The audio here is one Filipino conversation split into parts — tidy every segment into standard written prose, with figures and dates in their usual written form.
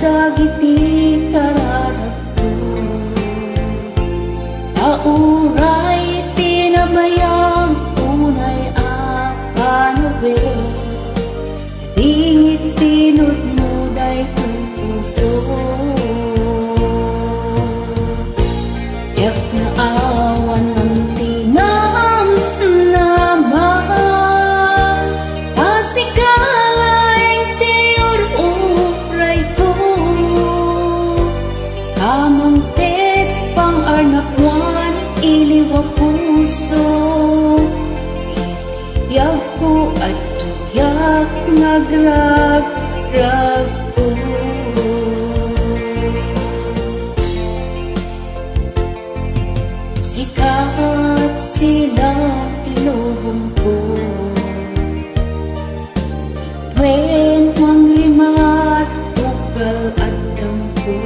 dagiti kararagto. Nauray tinabayang tunay a panabe, dingit tinudnuday ko'y puso. Tiyak na awan ng tinam nama, pasigalaing tiyor upray ko. Kamang tet pang arnakwan iliwa puso, itibiyag ko at tuyak nagrag-rag ko. Sikat silang ilong ko, itwen mangrimat tugal at dampo.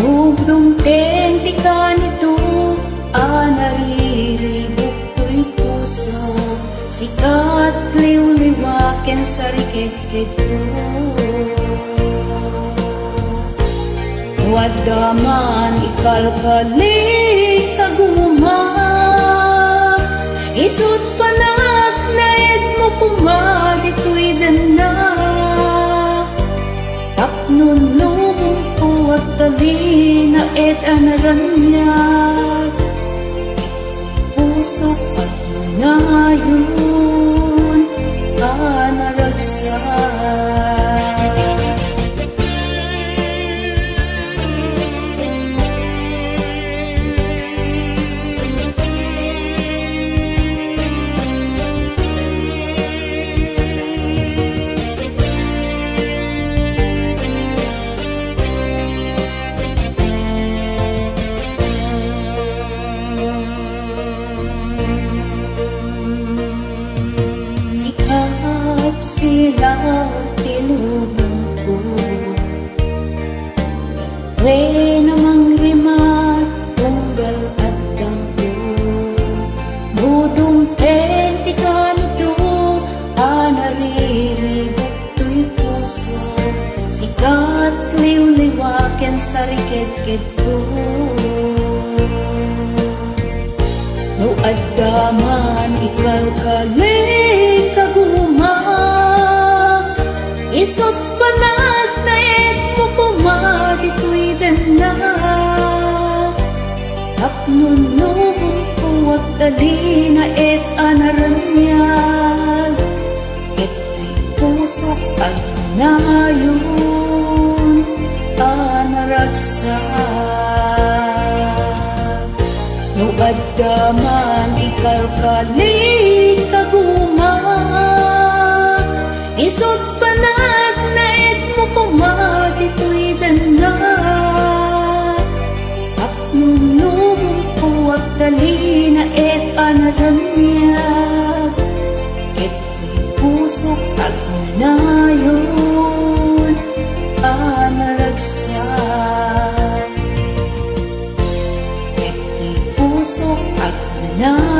Nugdumteng di ka nito, nariribok to'y puso. Sikat liw-liwaken sa rikit-kit ko. Wadaman ikalkali kaguma, isut panak na ed mo pumadito'y dana. Tapnon lumong po at dali na ed anaranya, pusok at manayon ka naragsak. Silaw tilubong ko, itwe namang rimat tunggal at dampo. Nudumten di ka nito, nariribok to'y puso. Sikat liw-liwaken sa rikit-kit ko. No addaman ikalkali kaguma, isot panag na ed mo pumadito'y dana. Tapnon lumong po at dali na ed anaranyag, ito'y pusok at nanayon anaragsak. No addaman ikalkali kaguma, isot panag na ed mo pumadito'y dana. Tapnon lumong po at dali na ed anaranyag, ito'y pusok at nanayon anaragsak. Ito'y pusok at nanayon